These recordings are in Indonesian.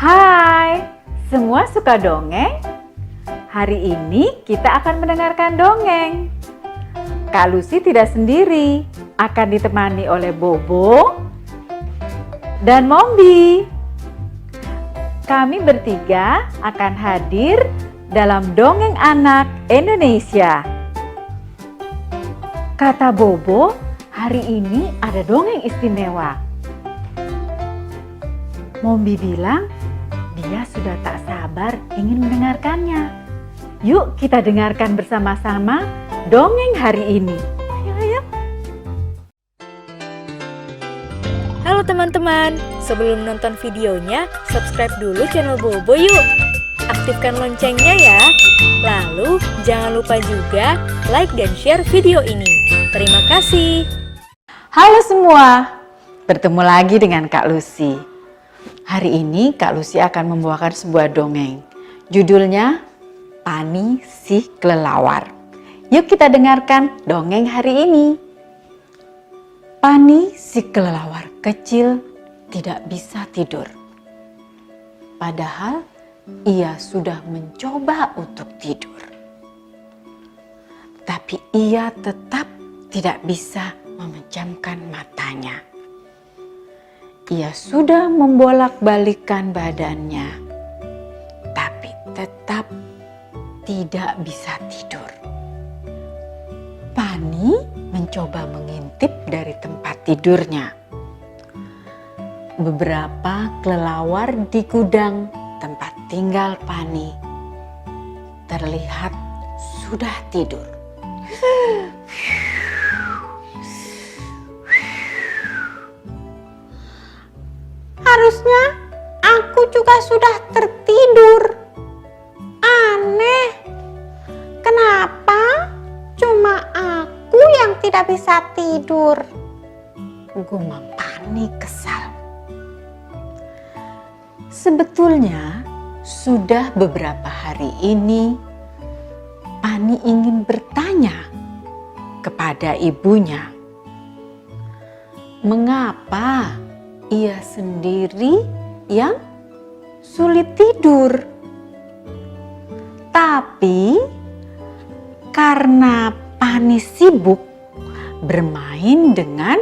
Hai, semua suka dongeng? Hari ini kita akan mendengarkan dongeng. Kak Lucy tidak sendiri, akan ditemani oleh Bobo dan Mombi. Kami bertiga akan hadir dalam dongeng anak Indonesia. Kata Bobo, hari ini ada dongeng istimewa. Mombi bilang dia sudah tak sabar ingin mendengarkannya. Yuk kita dengarkan bersama-sama dongeng hari ini. Ayo. Halo teman-teman, sebelum nonton videonya, subscribe dulu channel Bobo yuk. Aktifkan loncengnya ya. Lalu jangan lupa juga like dan share video ini. Terima kasih. Halo semua, bertemu lagi dengan Kak Lucy. Hari ini Kak Lucy akan membawakan sebuah dongeng. Judulnya Pani si Kelelawar. Yuk kita dengarkan dongeng hari ini. Pani si kelelawar kecil tidak bisa tidur. Padahal ia sudah mencoba untuk tidur. Tapi ia tetap tidak bisa memejamkan matanya. Ia sudah membolak-balikkan badannya, tapi tetap tidak bisa tidur. Pani mencoba mengintip dari tempat tidurnya. Beberapa kelelawar di gudang tempat tinggal Pani terlihat sudah tidur. Harusnya aku juga sudah tertidur. Aneh, kenapa cuma aku yang tidak bisa tidur? Gumam Pani kesal. Sebetulnya sudah beberapa hari ini Pani ingin bertanya kepada ibunya, mengapa ia sendiri yang sulit tidur. Tapi karena Pani sibuk bermain dengan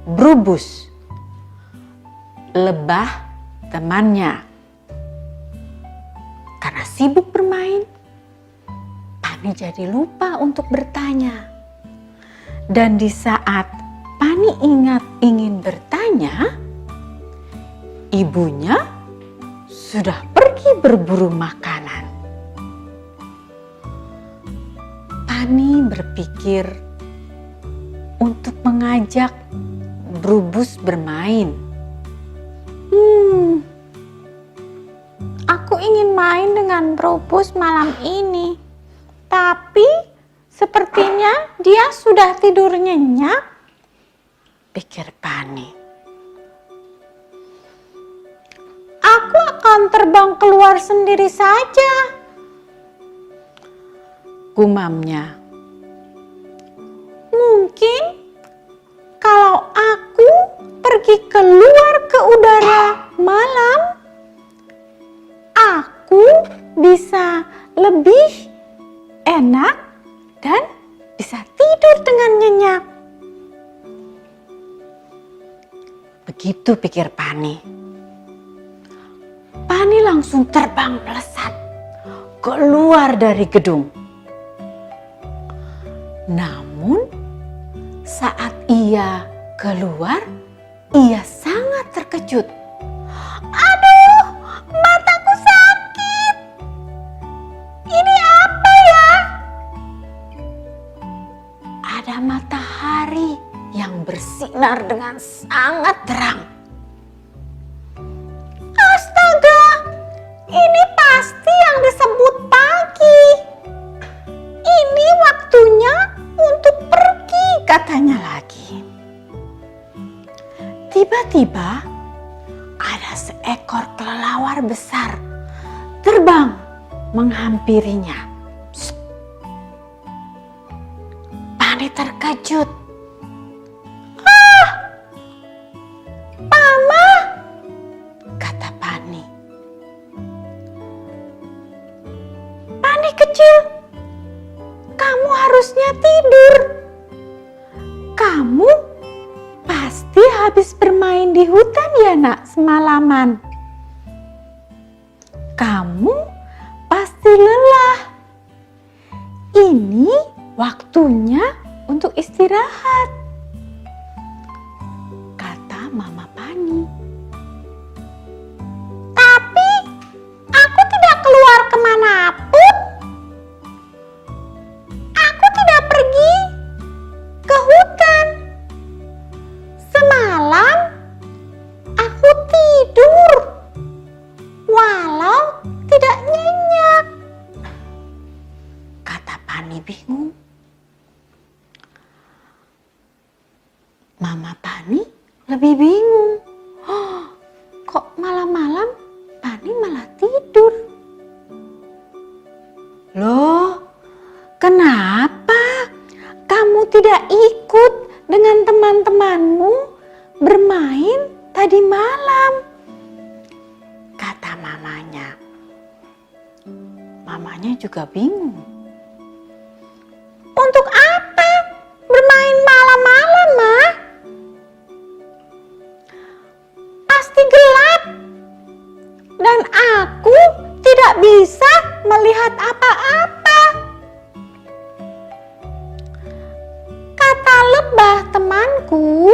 Brubus, lebah temannya. Karena sibuk bermain, Pani jadi lupa untuk bertanya. Dan di saat Pani ingat ingin bertanya, ibunya sudah pergi berburu makanan. Pani berpikir untuk mengajak Brubus bermain. Aku ingin main dengan Brubus malam ini, tapi sepertinya dia sudah tidur nyenyak, Pikir Pani. aku akan terbang keluar sendiri saja. Gumamnya. Mungkin kalau aku pergi keluar ke udara malam, aku bisa lebih enak dan bisa tidur dengan nyenyak. Begitu pikir Pani. Pani langsung terbang melesat keluar dari gedung. Namun saat ia keluar, ia sangat terkejut. Aduh, mataku sakit. Ini apa ya? Ada matahari yang bersinar dengan sangat terang. Astaga, ini pasti yang disebut pagi. Ini waktunya untuk pergi, katanya lagi. Tiba-tiba ada seekor kelelawar besar terbang menghampirinya. Psst. Pani terkejut. Mama, Kata Pani. kecil, kamu harusnya tidur. Kamu pasti habis bermain di hutan ya nak semalaman. Kamu pasti lelah. Ini waktunya untuk istirahat, kata Mama Pani. Tapi aku tidak keluar kemanapun. Aku tidak pergi ke hutan. Semalam aku tidur walau tidak nyenyak, kata Pani bingung. Mama Pani lebih bingung. Kok malam-malam Pani malah tidur? Loh, kenapa kamu tidak ikut dengan teman-temanmu bermain tadi malam? Kata mamanya. Mamanya juga bingung. Untuk apa bermain malam-malam, Ma? Pasti gelap dan aku tidak bisa melihat apa-apa. Kata lebah temanku,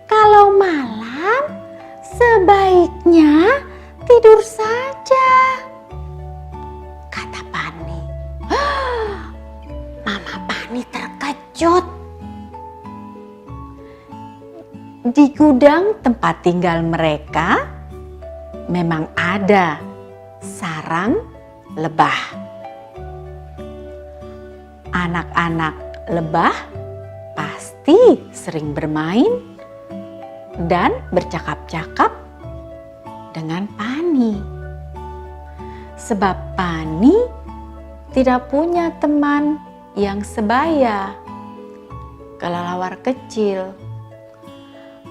kalau malam sebaiknya tidur saja, kata Pani. Mama Pani terkejut. Di gudang tempat tinggal mereka memang ada sarang lebah. Anak-anak lebah pasti sering bermain dan bercakap-cakap dengan Pani. Sebab Pani tidak punya teman yang sebaya. Kelelawar kecil.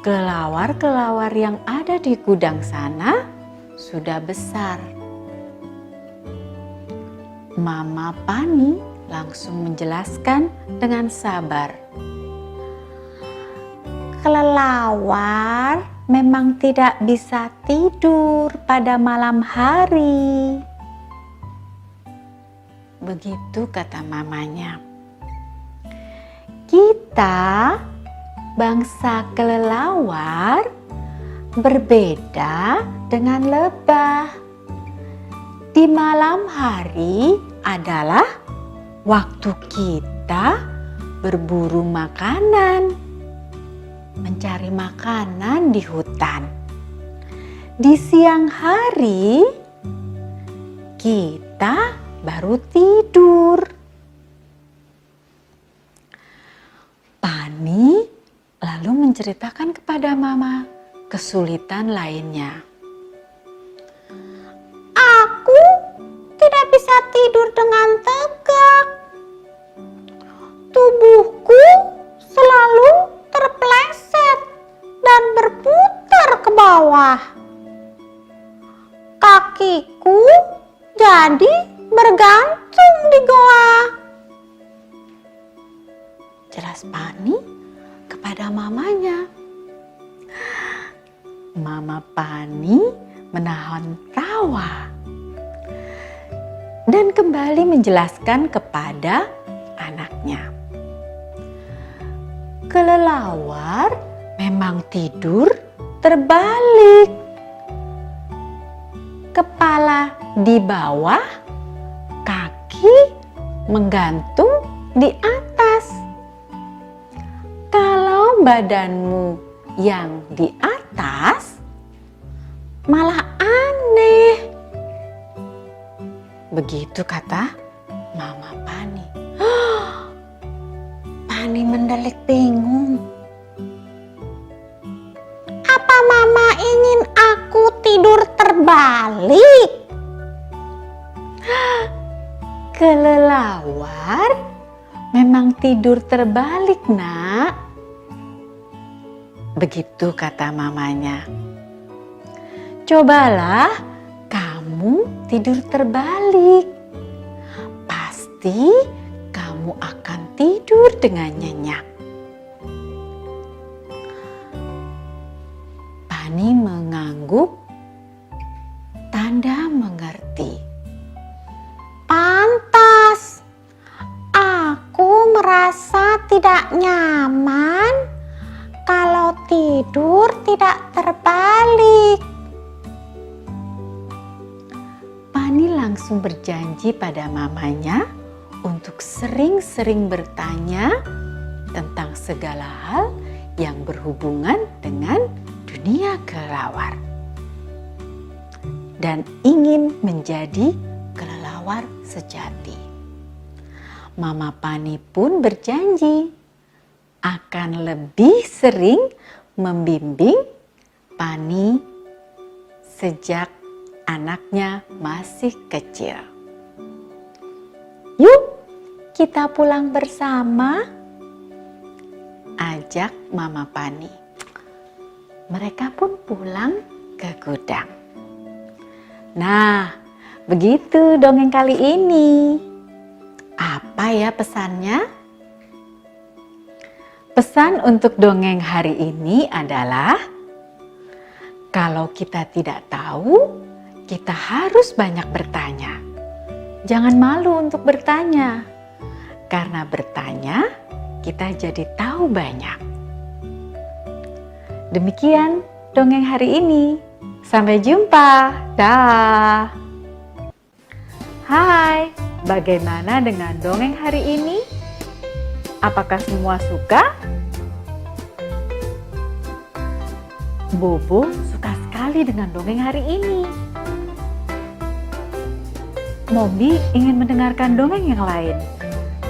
Kelelawar-kelelawar yang ada di gudang sana sudah besar. Mama Pani langsung menjelaskan dengan sabar. Kelelawar memang tidak bisa tidur pada malam hari. Begitu kata mamanya. Kita bangsa kelelawar berbeda dengan lebah. Di malam hari adalah waktu kita berburu makanan, mencari makanan di hutan. Di siang hari kita baru tidur. Pani lalu menceritakan kepada Mama kesulitan lainnya. Aku tidak bisa tidur dengan tegak. Tubuhku selalu terpeleset dan berputar ke bawah. Kakiku jadi bergantung di goa. Jelas Pani kepada mamanya. Mama Pani menahan tawa dan kembali menjelaskan kepada anaknya. Kelelawar memang tidur terbalik. Kepala di bawah, kaki menggantung di atas. Kalau badanmu yang di atas, malah aneh. Begitu kata Mama Pani. Pani mendelik bingung. Apa Mama ingin aku tidur terbalik? Kelelawar memang tidur terbalik, Nak. Begitu kata mamanya. Cobalah kamu tidur terbalik. pasti kamu akan tidur dengan nyenyak. Pani mengangguk, tanda mengerti. Pantas, aku merasa tidak nyaman kalau tidur tidak terbalik. Pani langsung berjanji pada mamanya untuk sering-sering bertanya tentang segala hal yang berhubungan dengan dunia kelelawar. Dan ingin menjadi kelelawar sejati. Mama Pani pun berjanji akan lebih sering membimbing Pani sejak anaknya masih kecil. Yuk, kita pulang bersama. Ajak Mama Pani. Mereka pun pulang ke gudang. Nah, begitu dongeng kali ini. Apa ya pesannya? Pesan untuk dongeng hari ini adalah kalau kita tidak tahu, kita harus banyak bertanya. Jangan malu untuk bertanya. Karena bertanya, kita jadi tahu banyak. Demikian dongeng hari ini. Sampai jumpa. Dah. Hai, bagaimana dengan dongeng hari ini? Apakah semua suka? Bobo suka sekali dengan dongeng hari ini. Mobi ingin mendengarkan dongeng yang lain.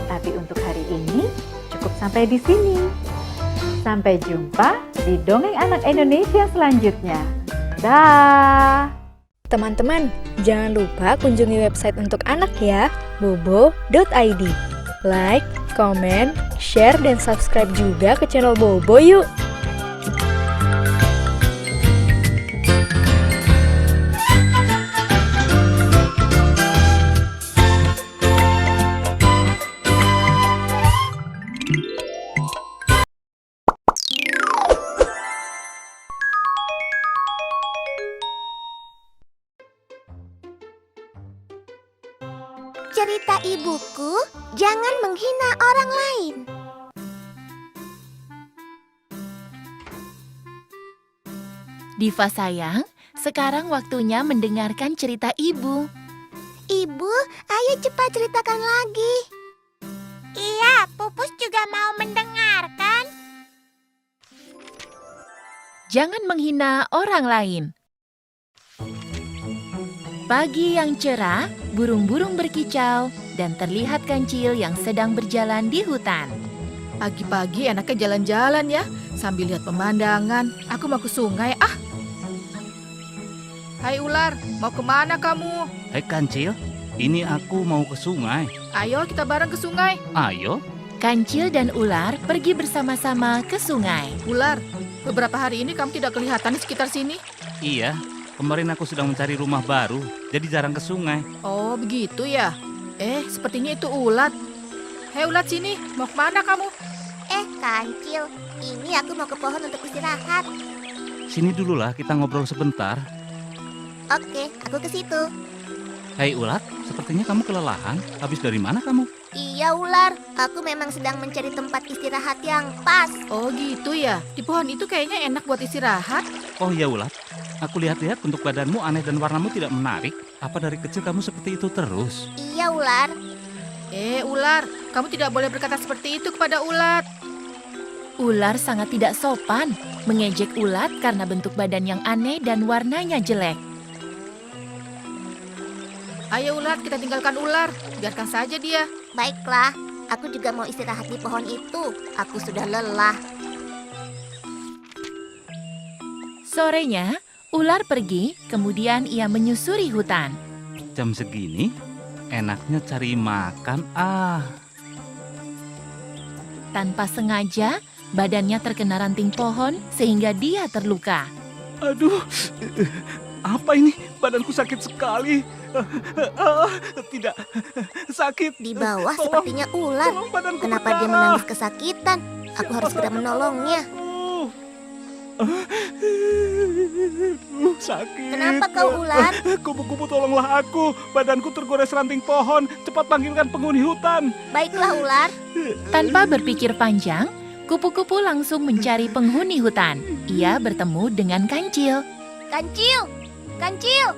Tapi untuk hari ini cukup sampai di sini. Sampai jumpa di Dongeng Anak Indonesia selanjutnya. Dah. Teman-teman, jangan lupa kunjungi website untuk anak ya, bobo.id. Like, komen, share, dan subscribe juga ke channel Bobo yuk! Cerita ibuku, jangan menghina orang lain. Diva sayang, sekarang waktunya mendengarkan cerita ibu. Ibu, ayo cepat ceritakan lagi. Iya, Pupus juga mau mendengarkan. Jangan menghina orang lain. Pagi yang cerah, burung-burung berkicau, dan terlihat kancil yang sedang berjalan di hutan. Pagi-pagi enaknya jalan-jalan ya, sambil lihat pemandangan. Aku mau ke sungai, ah. Hai ular, mau kemana kamu? Hai Kancil, ini aku mau ke sungai. Ayo kita bareng ke sungai. Ayo. Kancil dan ular pergi bersama-sama ke sungai. Ular, beberapa hari ini kamu tidak kelihatan di sekitar sini. Iya, kemarin aku sedang mencari rumah baru, jadi jarang ke sungai. Oh, begitu ya. Sepertinya itu ulat. Hei ulat sini, mau kemana kamu? Kancil, ini aku mau ke pohon untuk istirahat. Sini dululah kita ngobrol sebentar. Oke, aku ke situ. Hai ulat, sepertinya kamu kelelahan. Habis dari mana kamu? Iya ular, aku memang sedang mencari tempat istirahat yang pas. Oh gitu ya, di pohon itu kayaknya enak buat istirahat. Oh ya ulat, aku lihat-lihat bentuk badanmu aneh dan warnamu tidak menarik. Apa dari kecil kamu seperti itu terus? Iya ular. Ular, kamu tidak boleh berkata seperti itu kepada ulat. Ular sangat tidak sopan, mengejek ulat karena bentuk badan yang aneh dan warnanya jelek. Ayo ulat, kita tinggalkan ular. Biarkan saja dia. Baiklah, aku juga mau istirahat di pohon itu. Aku sudah lelah. Sorenya, ular pergi, kemudian ia menyusuri hutan. Jam segini, enaknya cari makan. Tanpa sengaja, badannya terkena ranting pohon sehingga dia terluka. Aduh, Apa ini? Badanku sakit sekali. Tidak, sakit. Di bawah Tolong, sepertinya ular. tolong, badanku Kenapa dia berdarah. menangis kesakitan? Aku harus segera menolongnya. Sakit. Kenapa kau ular? Kupu-kupu, tolonglah aku. Badanku tergores ranting pohon. Cepat panggilkan penghuni hutan. Baiklah ular. Tanpa berpikir panjang, kupu-kupu langsung mencari penghuni hutan. Ia bertemu dengan Kancil. Kancil, Kancil,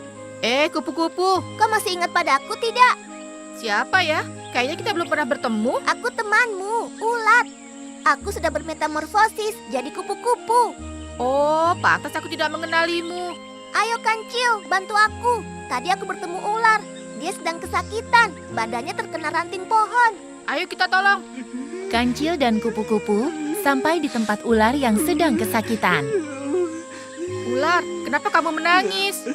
Kupu-kupu, kau masih ingat padaku tidak? siapa ya? Kayaknya kita belum pernah bertemu. Aku temanmu, ulat. Aku sudah bermetamorfosis jadi kupu-kupu. Oh, pantas aku tidak mengenalimu. Ayo Kancil, bantu aku. Tadi aku bertemu ular. Dia sedang kesakitan. Badannya terkena ranting pohon. Ayo kita tolong. Kancil dan kupu-kupu sampai di tempat ular yang sedang kesakitan. Ular, kenapa kamu menangis?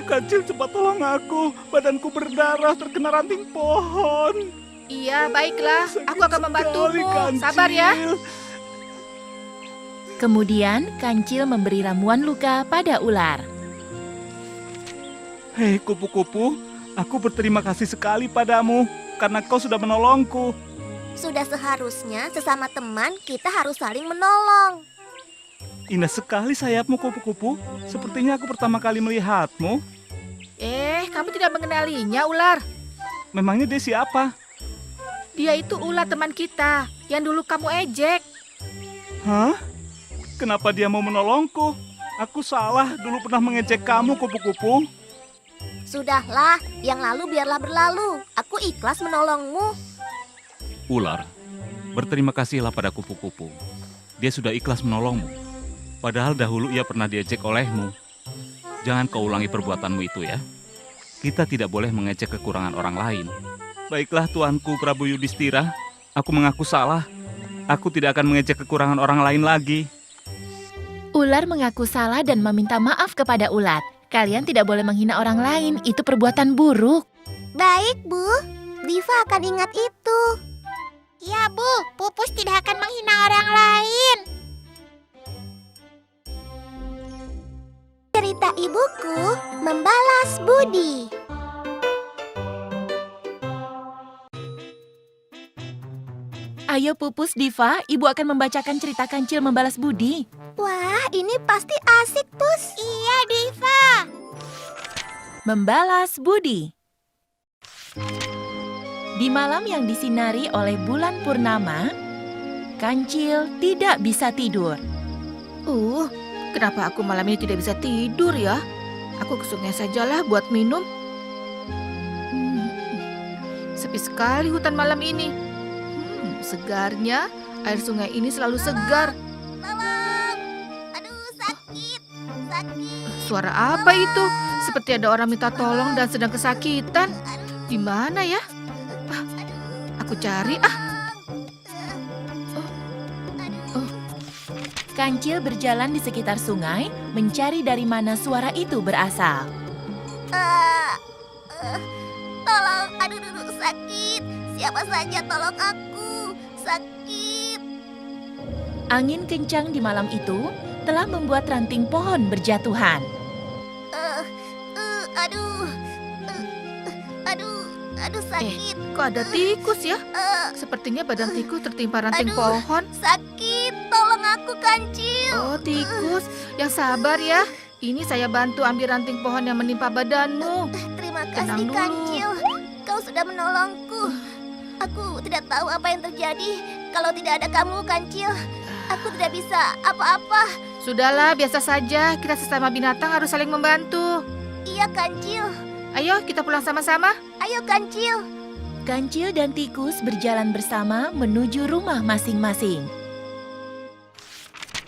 Kancil, cepat tolong aku. Badanku berdarah terkena ranting pohon. Iya, baiklah. Aku akan membantumu. Sekali, Kancil. Sabar ya. Kemudian Kancil memberi ramuan luka pada ular. Hei kupu-kupu, aku berterima kasih sekali padamu karena kau sudah menolongku. Sudah seharusnya sesama teman kita harus saling menolong. Indah sekali sayapmu kupu-kupu. Sepertinya aku pertama kali melihatmu. Kamu tidak mengenalinya, ular. Memangnya dia siapa? Dia itu ular teman kita yang dulu kamu ejek. Hah? Kenapa dia mau menolongku? Aku salah, dulu pernah mengejek kamu kupu-kupu. Sudahlah, yang lalu biarlah berlalu. Aku ikhlas menolongmu. Ular, berterima kasihlah pada kupu-kupu. Dia sudah ikhlas menolongmu. Padahal dahulu ia pernah diejek olehmu. Jangan kau ulangi perbuatanmu itu ya. Kita tidak boleh mengejek kekurangan orang lain. Baiklah tuanku Prabu Yudhistira, aku mengaku salah. Aku tidak akan mengejek kekurangan orang lain lagi. Ular mengaku salah dan meminta maaf kepada ulat. Kalian tidak boleh menghina orang lain, itu perbuatan buruk. Baik, Bu. Diva akan ingat itu. Ya, Bu. Pupus tidak akan menghina orang lain. Cerita ibuku membalas budi. Ayo Pupus, Diva, ibu akan membacakan cerita Kancil membalas budi. Wah, ini pasti asik, Pus. Iya, Diva. Membalas budi. Di malam yang disinari oleh bulan purnama, Kancil tidak bisa tidur. Kenapa aku malam ini tidak bisa tidur ya? Aku ke sungai sajalah buat minum. Sepi sekali hutan malam ini. Segarnya, air sungai ini selalu segar. Tolong. Aduh, sakit. Sakit. Suara apa itu? Seperti ada orang minta tolong dan sedang kesakitan. Di mana ya? Aku cari. Kancil berjalan di sekitar sungai, mencari dari mana suara itu berasal. Tolong. Aduh, sakit. Siapa saja tolong aku. Sakit. Angin kencang di malam itu telah membuat ranting pohon berjatuhan. Aduh, sakit. Kok ada tikus ya? Sepertinya badan tikus tertimpa ranting Aduh. pohon. Sakit. Tolong aku, Kancil. Oh, tikus. Yang sabar ya. Ini saya bantu ambil ranting pohon yang menimpa badanmu. Terima Tenang kasih, dulu. Kancil. Kau sudah menolongku. Aku tidak tahu apa yang terjadi. Kalau tidak ada kamu, Kancil, aku tidak bisa apa-apa. Sudahlah, biasa saja. Kita sesama binatang harus saling membantu. Iya, Kancil. Ayo, kita pulang sama-sama. Ayo, Kancil. Kancil dan tikus berjalan bersama menuju rumah masing-masing.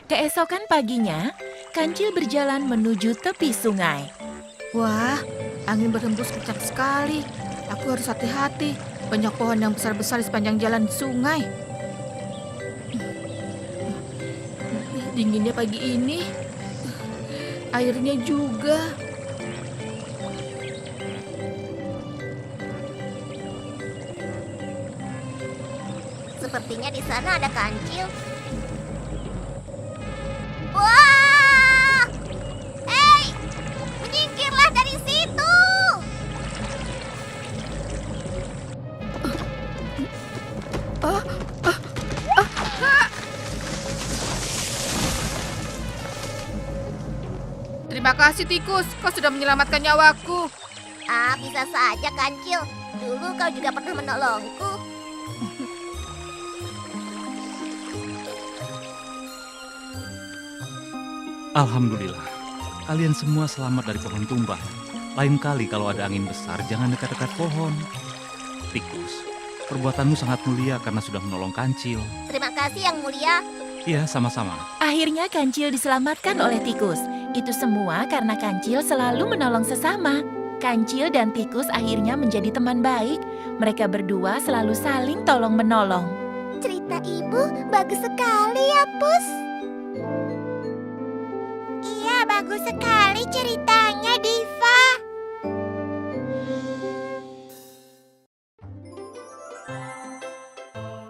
Keesokan paginya, Kancil berjalan menuju tepi sungai. Wah, angin berhembus kencang sekali. Aku harus hati-hati. Banyak pohon yang besar-besar di sepanjang jalan di sungai. Dinginnya pagi ini. Airnya juga. Sepertinya di sana ada Kancil. Wah! Hei, kasih tikus, kau sudah menyelamatkan nyawaku. Ah, bisa saja Kancil. Dulu kau juga pernah menolongku. Alhamdulillah, kalian semua selamat dari pohon tumbang. Lain kali kalau ada angin besar, jangan dekat-dekat pohon. Tikus, perbuatanmu sangat mulia karena sudah menolong Kancil. Terima kasih Yang Mulia. Iya, sama-sama. Akhirnya Kancil diselamatkan oleh tikus. Itu semua karena Kancil selalu menolong sesama. Kancil dan tikus akhirnya menjadi teman baik. Mereka berdua selalu saling tolong-menolong. Cerita ibu bagus sekali ya, Pus. Iya, bagus sekali ceritanya, Diva.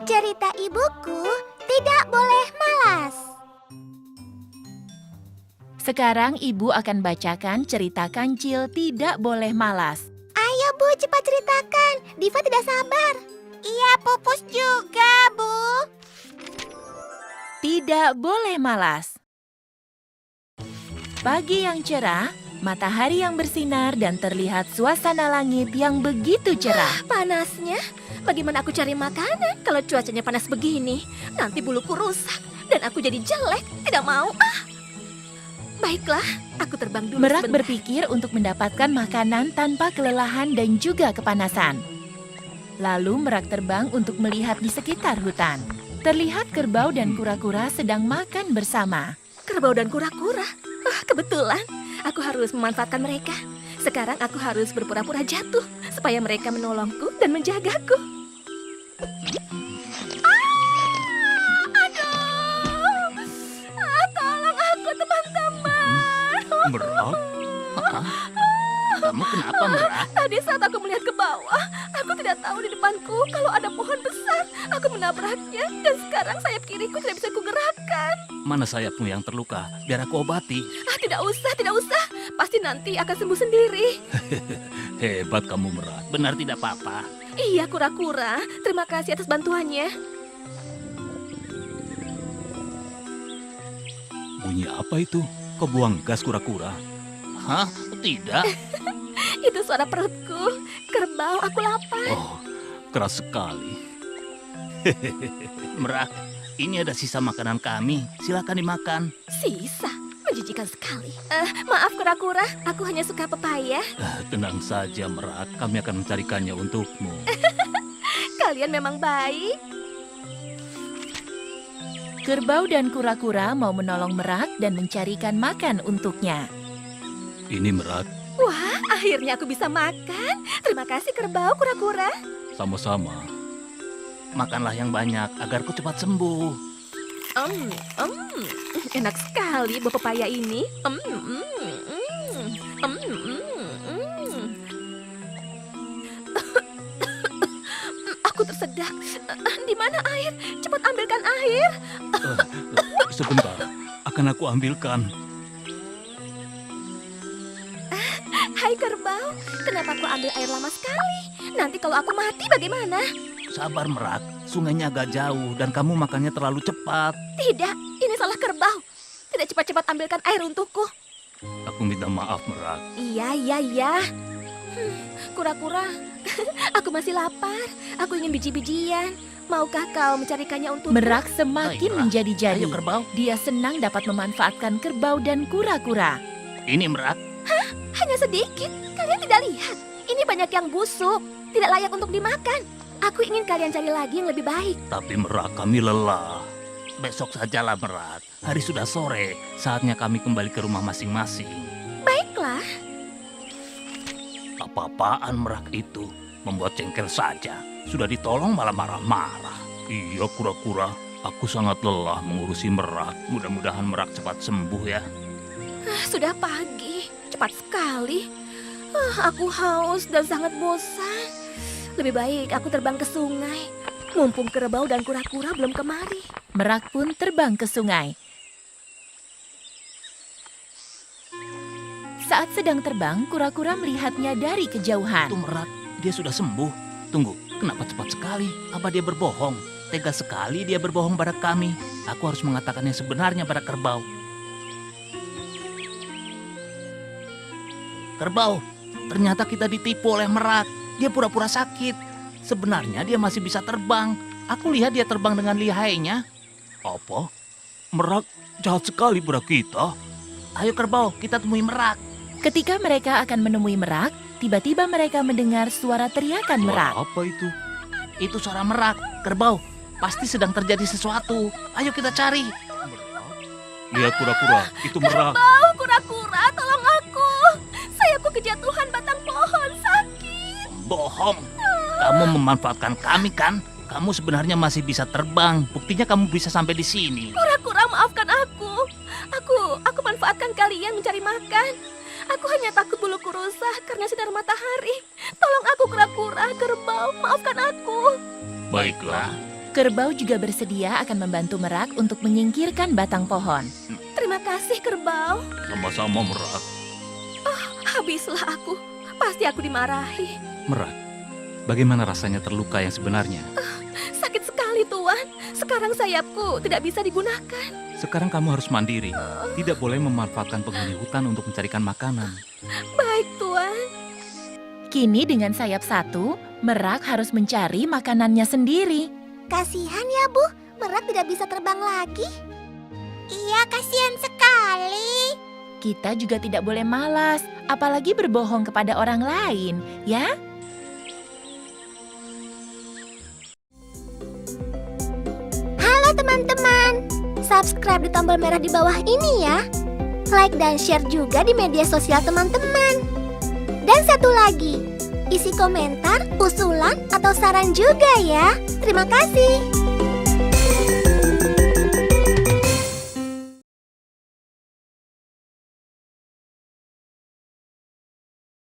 Cerita ibuku tidak boleh malas. Sekarang ibu akan bacakan cerita Kancil tidak boleh malas. Ayo, Bu, cepat ceritakan. Diva tidak sabar. Iya, Pupus juga, Bu. Tidak boleh malas. Pagi yang cerah, matahari yang bersinar dan terlihat suasana langit yang begitu cerah. Panasnya? Bagaimana aku cari makanan kalau cuacanya panas begini? Nanti buluku rusak dan aku jadi jelek. Tidak mau. Baiklah, aku terbang dulu Merak sebentar. berpikir untuk mendapatkan makanan tanpa kelelahan dan juga kepanasan. Lalu Merak terbang untuk melihat di sekitar hutan. Terlihat kerbau dan kura-kura sedang makan bersama. Kerbau dan kura-kura. Kebetulan, aku harus memanfaatkan mereka. Sekarang aku harus berpura-pura jatuh supaya mereka menolongku dan menjagaku. Tolong aku, teman-teman. Merak? Kamu kenapa, Merak? Tadi saat aku melihat ke bawah, aku tidak tahu di depanku kalau ada pohon besar. Aku menabraknya dan sekarang sayap kiriku tidak bisa kugerakkan. Mana sayapmu yang terluka? Biar aku obati. Tidak usah, tidak usah. Pasti nanti akan sembuh sendiri. Hebat kamu, Merak. Benar tidak apa-apa. Iya, kura-kura. Terima kasih atas bantuannya. Bunyi apa itu? Kau buang gas kura-kura? Hah? Tidak. Itu suara perutku. Kerbau, aku lapar. Oh, keras sekali. Merak, ini ada sisa makanan kami. Silakan dimakan. Sisa? Menjijikan sekali. Maaf, kura-kura. Aku hanya suka pepaya. Tenang saja, Merak. Kami akan mencarikannya untukmu. Kalian memang baik. Kerbau dan kura-kura mau menolong Merak dan mencarikan makan untuknya. Ini Merak. Wah, akhirnya aku bisa makan. Terima kasih, kerbau, kura-kura. Sama-sama. Makanlah yang banyak agar ku cepat sembuh. Enak sekali buah pepaya ini. Aku tersedak. Di mana air? Cepat ambilkan air. Sebentar, akan aku ambilkan. Hai kerbau, kenapa aku ambil air lama sekali? Nanti kalau aku mati bagaimana? Sabar, Merak. Sungainya agak jauh dan kamu makannya terlalu cepat. Tidak, ini salah kerbau. Tidak cepat-cepat ambilkan air untukku. Aku minta maaf, Merak. Iya. Kura-kura, aku masih lapar. Aku ingin biji-bijian. Maukah kau mencarikannya untukku? Merak semakin Baiklah. menjadi-jadi. Ayo, kerbau. Dia senang dapat memanfaatkan kerbau dan kura-kura. Ini, Merak. Hanya sedikit. Kalian tidak lihat? Ini banyak yang busuk. Tidak layak untuk dimakan. Aku ingin kalian cari lagi yang lebih baik. Tapi Merak, kami lelah. Besok sajalah, Merak. Hari sudah sore. Saatnya kami kembali ke rumah masing-masing. Baiklah. Apa-apaan Merak itu? Membuat jengkel saja. Sudah ditolong malah marah-marah. Iya, kura-kura. Aku sangat lelah mengurusi Merak. Mudah-mudahan Merak cepat sembuh ya. Sudah pagi. Cepat sekali. Aku haus dan sangat bosan. Lebih baik aku terbang ke sungai. Mumpung kerbau dan kura-kura belum kemari. Merak pun terbang ke sungai. Saat sedang terbang, kura-kura melihatnya dari kejauhan. Itu Merak, dia sudah sembuh. Tunggu, kenapa cepat sekali? Apa dia berbohong? Tega sekali dia berbohong pada kami. Aku harus mengatakan yang sebenarnya pada kerbau. Kerbau, ternyata kita ditipu oleh merak. Dia pura-pura sakit. Sebenarnya dia masih bisa terbang. Aku lihat dia terbang dengan lihainya. Apa? Merak jahat sekali pada kita. Ayo kerbau, kita temui merak. Ketika mereka akan menemui merak, tiba-tiba mereka mendengar suara teriakan merak. Suara apa itu? Itu suara merak. Kerbau, pasti sedang terjadi sesuatu. Ayo kita cari. Lihat kura-kura, itu merak. Oh, kura-kura, tolong aku. Sayapku kejatuhan batang pohon, sakit. Bohong. Kamu memanfaatkan kami kan? Kamu sebenarnya masih bisa terbang. Buktinya kamu bisa sampai di sini. Kura-kura, maafkan aku. Aku manfaatkan kalian mencari makan. Aku hanya takut buluku rusak karena sinar matahari. Tolong aku, kura-kura, kerbau, maafkan aku. Baiklah. Kerbau juga bersedia akan membantu merak untuk menyingkirkan batang pohon. Terima kasih, kerbau. Sama-sama merak. Habislah aku. Pasti aku dimarahi. Merak, bagaimana rasanya terluka yang sebenarnya? Sakit sekali, Tuan. Sekarang sayapku tidak bisa digunakan. Sekarang kamu harus mandiri. Tidak boleh memanfaatkan penghuni hutan untuk mencarikan makanan. Baik, Tuan. Kini dengan sayap satu, merak harus mencari makanannya sendiri. Kasihan ya, Bu. Merak tidak bisa terbang lagi. Iya, kasihan sekali. Kita juga tidak boleh malas, apalagi berbohong kepada orang lain, ya? Halo teman-teman. Subscribe di tombol merah di bawah ini ya. Like dan share juga di media sosial teman-teman. Dan satu lagi, isi komentar, usulan, atau saran juga ya. Terima kasih.